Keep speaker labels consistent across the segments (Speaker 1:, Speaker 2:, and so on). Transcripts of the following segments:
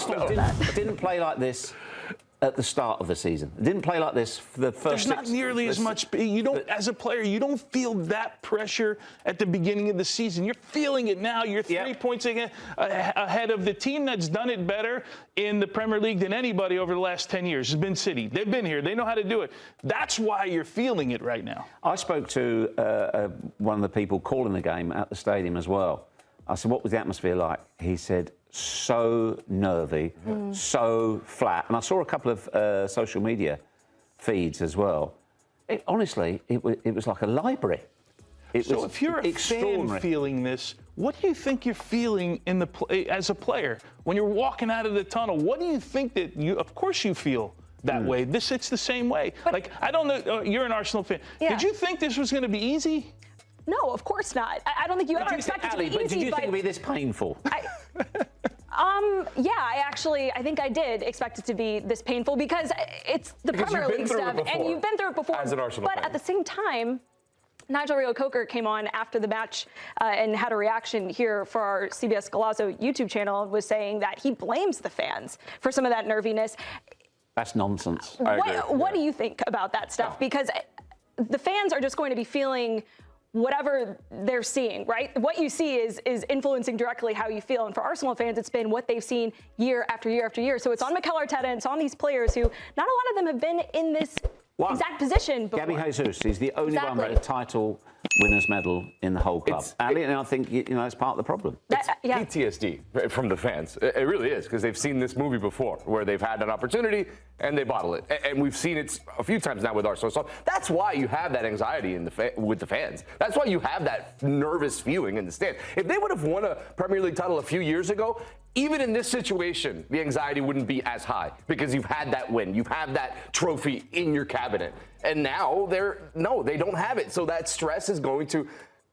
Speaker 1: Arsenal didn't play like this at the start of the season. It didn't play like this for the first.
Speaker 2: There's not nearly as much. You don't, as a player, you don't feel that pressure at the beginning of the season. You're feeling it now. You're 3 points ahead of the team that's done it better in the Premier League than anybody over the last 10 years. Has been City. They've been here. They know how to do it. That's why you're feeling it right now.
Speaker 1: I spoke to one of the people calling the game at the stadium as well. I said, "What was the atmosphere like?" He said, "So nervy, so flat." And I saw a couple of social media feeds as well. Honestly, it was like a library.
Speaker 2: So if you're a fan feeling this, what do you think you're feeling as a player when you're walking out of the tunnel? What do you think that you? Of course, you feel that way. It's the same way.
Speaker 3: But,
Speaker 2: like, I don't know. You're an Arsenal fan.
Speaker 3: Yeah.
Speaker 2: Did you think this was going to be easy?
Speaker 3: No, of course not. I don't think you ever expected it to be easy.
Speaker 1: But did you think it would be this painful?
Speaker 3: Yeah, I think I did expect it to be this painful because it's the Premier League stuff, and you've been through it before.
Speaker 4: As an Arsenal fan.
Speaker 3: But at the same time, Nigel Rio-Coker came on after the match and had a reaction here for our CBS Golazo YouTube channel and was saying that he blames the fans for some of that nerviness.
Speaker 1: That's nonsense.
Speaker 3: What do you think about that stuff? Because the fans are just going to be feeling whatever they're seeing, right? What you see is influencing directly how you feel. And for Arsenal fans, it's been what they've seen year after year after year. So it's on Mikel Arteta and it's on these players who, not a lot of them have been in this exact position before.
Speaker 1: Gabby Jesus is the only one with a title winners medal in the whole club. And I think it's part of the problem.
Speaker 4: It's PTSD from the fans. It really is, because they've seen this movie before where they've had an opportunity and they bottle it. And we've seen it a few times now with Arsenal. So that's why you have that anxiety with the fans. That's why you have that nervous feeling in the stand. If they would have won a Premier League title a few years ago, even in this situation, the anxiety wouldn't be as high because you've had that win. You've had that trophy in your cabinet. And now they don't have it. So that stress is going to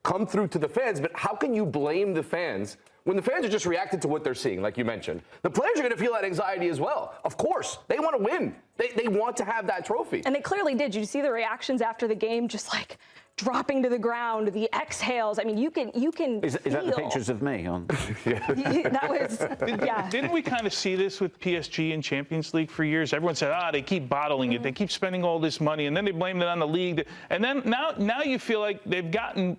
Speaker 4: come through to the fans. But how can you blame the fans when the fans are just reacting to what they're seeing, like you mentioned? The players are going to feel that anxiety as well. Of course. They want to win. They want to have that trophy.
Speaker 3: And they clearly did. Did you see the reactions after the game? Just like dropping to the ground, the exhales. I mean, you can
Speaker 1: Is that the pictures of me on?
Speaker 3: That was,
Speaker 2: Didn't we kind of see this with PSG in Champions League for years? Everyone said, they keep bottling it. They keep spending all this money, and then they blamed it on the league. And then now you feel like they've gotten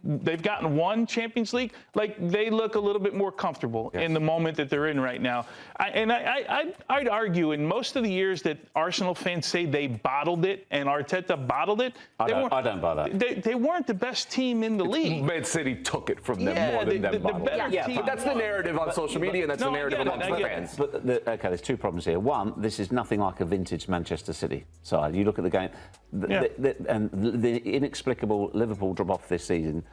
Speaker 2: one Champions League. Like they look a little bit more comfortable in the moment that they're in right now. I'd argue in most of the years that Arsenal fans say they bottled it and Arteta bottled it.
Speaker 1: I don't buy that.
Speaker 2: They weren't the best team in the league.
Speaker 4: Man City took it from them more than them bottled it. But that's the narrative on social media, and that's the narrative amongst the fans.
Speaker 1: But there's two problems here. One, this is nothing like a vintage Manchester City side. You look at the game, and the inexplicable Liverpool drop off this season,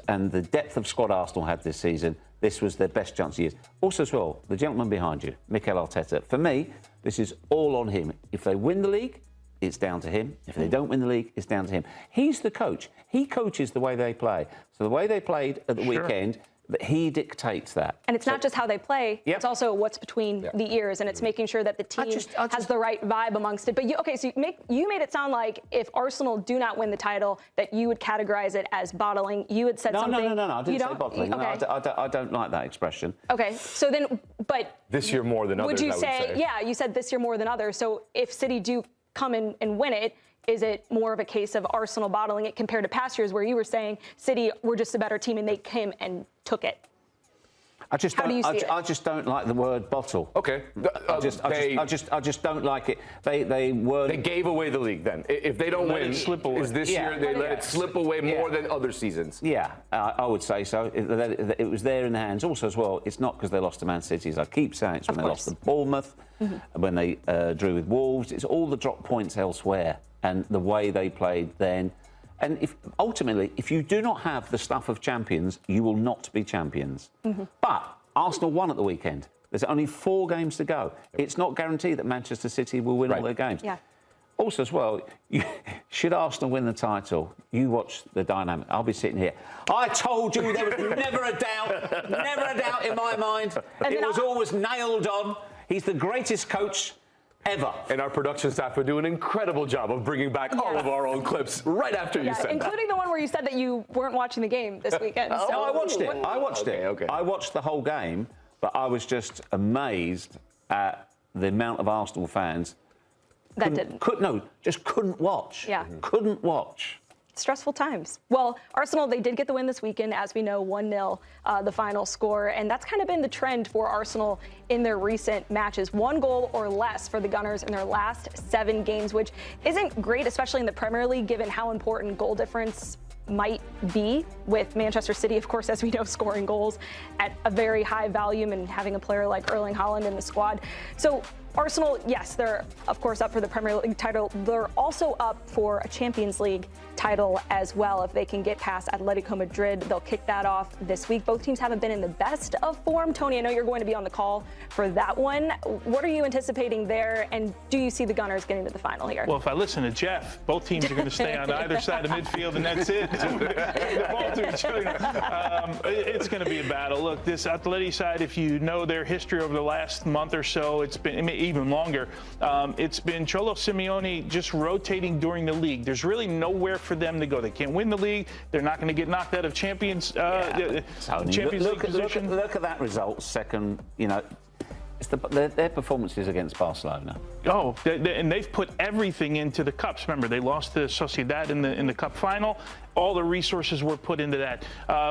Speaker 1: and the depth of squad Arsenal had this season. This was their best chance of years. Also, as well, the gentleman behind you, Mikel Arteta. For me, this is all on him. If they win the league, it's down to him. If they don't win the league, it's down to him. He's the coach. He coaches the way they play. So the way they played at the weekend, he dictates that.
Speaker 3: And it's not just how they play, it's also what's between the ears, and it's making sure that the team has the right vibe amongst it. But so you made it sound like if Arsenal do not win the title, that you would categorize it as bottling. You had said something.
Speaker 1: No, I didn't say bottling.
Speaker 3: Okay.
Speaker 1: No, I don't like that expression.
Speaker 3: Okay, so then, but
Speaker 4: this year more than others,
Speaker 3: would you
Speaker 4: I would say?
Speaker 3: Yeah, you said this year more than others. So if City do come in and win it, is it more of a case of Arsenal bottling it compared to past years where you were saying City were just a better team and they came and took it?
Speaker 1: I just don't like the word bottle.
Speaker 4: Okay.
Speaker 1: I just don't like it. They
Speaker 4: gave away the league then. If they don't win, is this year they let it slip away more than other seasons?
Speaker 1: Yeah, I would say so. It was there in the hands. Also, as well, it's not because they lost to Man City, as I keep saying. It's when they lost to Bournemouth, when they drew with Wolves. It's all the drop points elsewhere and the way they played then. And ultimately, if you do not have the stuff of champions, you will not be champions. But Arsenal won at the weekend. There's only 4 games to go. It's not guaranteed that Manchester City will win all their games.
Speaker 3: Yeah.
Speaker 1: Also, as well, should Arsenal win the title, you watch the dynamic. I'll be sitting here. I told you there was never a doubt in my mind. It was always nailed on. He's the greatest coach ever.
Speaker 4: And our production staff would do an incredible job of bringing back all of our old clips right after you said that.
Speaker 3: Including the one where you said that you weren't watching the game this weekend.
Speaker 1: No, I watched it. I watched it.
Speaker 4: Okay.
Speaker 1: I watched the whole game, but I was just amazed at the amount of Arsenal fans
Speaker 3: That didn't.
Speaker 1: just couldn't watch.
Speaker 3: Yeah.
Speaker 1: Couldn't watch.
Speaker 3: Stressful times. Well, Arsenal, they did get the win this weekend, as we know, 1-0, the final score. And that's kind of been the trend for Arsenal in their recent matches. 1 goal or less for the Gunners in their last 7 games, which isn't great, especially in the Premier League, given how important goal difference might be, with Manchester City, of course, as we know, scoring goals at a very high volume and having a player like Erling Haaland in the squad. So Arsenal, yes, they're of course up for the Premier League title. They're also up for a Champions League title as well. If they can get past Atletico Madrid, they'll kick that off this week. Both teams haven't been in the best of form. Tony, I know you're going to be on the call for that one. What are you anticipating there, and do you see the Gunners getting to the final here?
Speaker 2: Well, if I listen to Jeff, both teams are going to stay on either side of midfield, and that's it. The ball to each other. It's going to be a battle. Look, this Atleti side, if you know their history over the last month or so, it's been even longer. It's been Cholo Simeone just rotating during the league. There's really nowhere for them to go. They can't win the league. They're not going to get knocked out of Champions League position.
Speaker 1: Look at that result. Second, it's their performances against Barcelona.
Speaker 2: Oh, and they've put everything into the cups. Remember, they lost to Sociedad in the cup final. All the resources were put into that.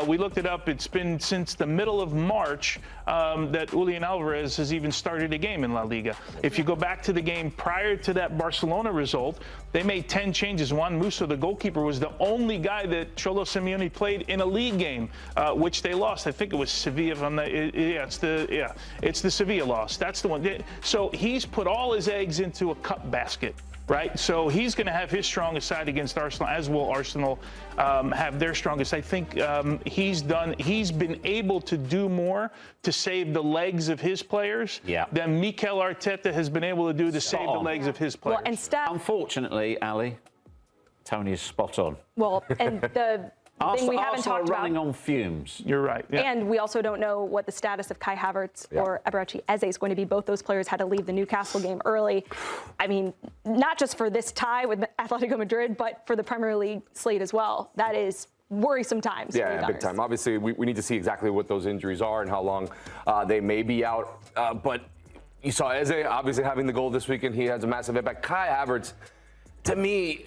Speaker 2: We looked it up. It's been since the middle of March that Julian Alvarez has even started a game in La Liga. If you go back to the game prior to that Barcelona result, they made 10 changes. Juan Musso, the goalkeeper, was the only guy that Cholo Simeone played in a league game, which they lost. I think it was Sevilla. It's the Sevilla loss. That's the one. So he's put all his eggs into a cup basket. Right, so he's going to have his strongest side against Arsenal, as will Arsenal have their strongest. I think he's been able to do more to save the legs of his players than Mikel Arteta has been able to do to save the legs of his players.
Speaker 3: Well, and
Speaker 1: unfortunately, Ali, Tony is spot on.
Speaker 3: Well, and the thing we haven't
Speaker 1: Arsenal
Speaker 3: talked
Speaker 1: are running
Speaker 3: about.
Speaker 1: on fumes.
Speaker 2: You're right. Yeah.
Speaker 3: And we also don't know what the status of Kai Havertz or Eberechi Eze is going to be. Both those players had to leave the Newcastle game early. I mean, not just for this tie with Atletico Madrid, but for the Premier League slate as well. That is worrisome times.
Speaker 4: Yeah, big time. Obviously, we need to see exactly what those injuries are and how long they may be out. But you saw Eze obviously having the goal this weekend. He has a massive impact. Kai Havertz, to me,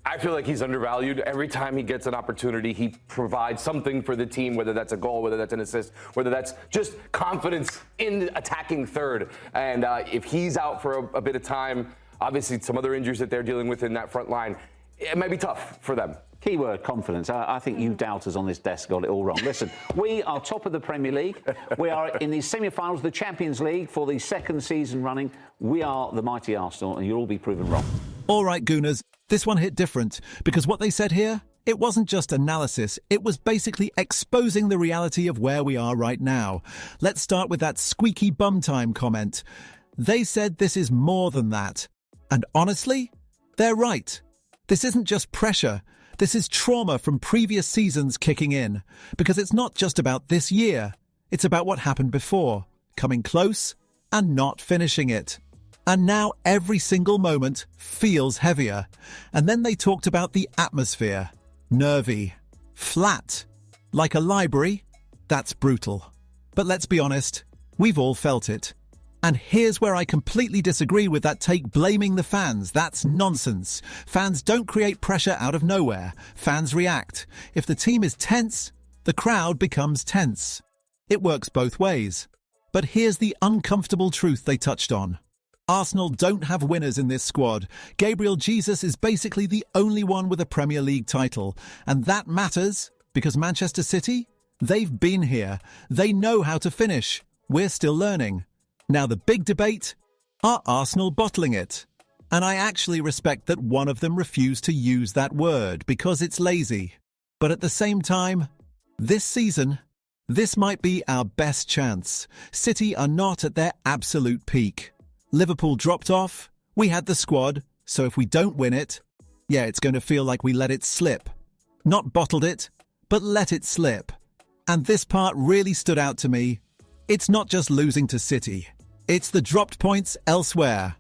Speaker 4: I feel like he's undervalued. Every time he gets an opportunity, he provides something for the team, whether that's a goal, whether that's an assist, whether that's just confidence in attacking third. And if he's out for a bit of time, obviously some other injuries that they're dealing with in that front line, it might be tough for them.
Speaker 1: Keyword, confidence. I think you doubters on this desk got it all wrong. Listen, we are top of the Premier League. We are in the semi-finals of the Champions League for the 2nd season running. We are the mighty Arsenal, and you'll all be proven wrong.
Speaker 5: All right, Gooners, this one hit different, because what they said here, it wasn't just analysis, it was basically exposing the reality of where we are right now. Let's start with that squeaky bum time comment. They said this is more than that. And honestly, they're right. This isn't just pressure. This is trauma from previous seasons kicking in. Because it's not just about this year. It's about what happened before, coming close and not finishing it. And now every single moment feels heavier. And then they talked about the atmosphere. Nervy. Flat. Like a library. That's brutal. But let's be honest, we've all felt it. And here's where I completely disagree with that take blaming the fans. That's nonsense. Fans don't create pressure out of nowhere. Fans react. If the team is tense, the crowd becomes tense. It works both ways. But here's the uncomfortable truth they touched on. Arsenal don't have winners in this squad. Gabriel Jesus is basically the only one with a Premier League title. And that matters because Manchester City, they've been here. They know how to finish. We're still learning. Now the big debate, are Arsenal bottling it? And I actually respect that one of them refused to use that word because it's lazy. But at the same time, this season, this might be our best chance. City are not at their absolute peak. Liverpool dropped off, we had the squad, so if we don't win it, it's going to feel like we let it slip. Not bottled it, but let it slip. And this part really stood out to me. It's not just losing to City. It's the dropped points elsewhere.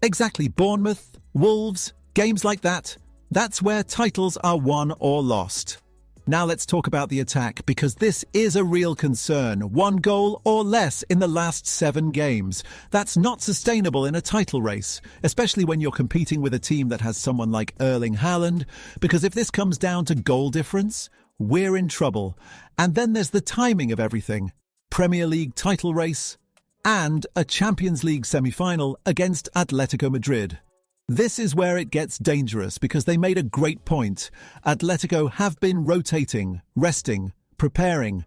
Speaker 5: Exactly, Bournemouth, Wolves, games like that. That's where titles are won or lost. Now let's talk about the attack, because this is a real concern. 1 goal or less in the last 7 games. That's not sustainable in a title race, especially when you're competing with a team that has someone like Erling Haaland, because if this comes down to goal difference, we're in trouble. And then there's the timing of everything. Premier League title race and a Champions League semi-final against Atletico Madrid. This is where it gets dangerous, because they made a great point. Atletico have been rotating, resting, preparing.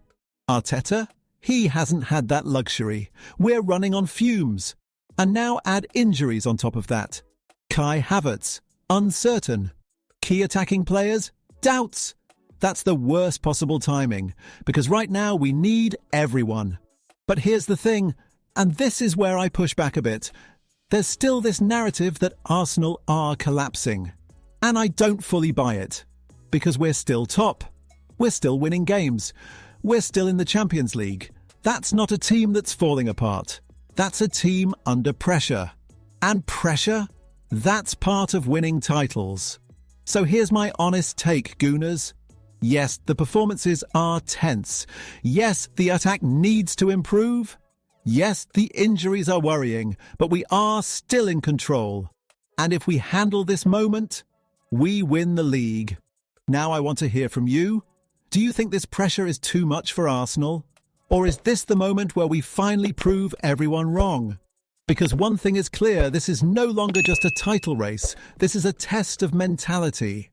Speaker 5: Arteta? He hasn't had that luxury. We're running on fumes. And now add injuries on top of that. Kai Havertz, uncertain. Key attacking players, doubts. That's the worst possible timing, because right now we need everyone. But here's the thing, and this is where I push back a bit. There's still this narrative that Arsenal are collapsing. And I don't fully buy it. Because we're still top. We're still winning games. We're still in the Champions League. That's not a team that's falling apart. That's a team under pressure. And pressure? That's part of winning titles. So here's my honest take, Gooners. Yes, the performances are tense. Yes, the attack needs to improve. Yes, the injuries are worrying, but we are still in control. And if we handle this moment, we win the league. Now I want to hear from you. Do you think this pressure is too much for Arsenal? Or is this the moment where we finally prove everyone wrong? Because one thing is clear, this is no longer just a title race. This is a test of mentality.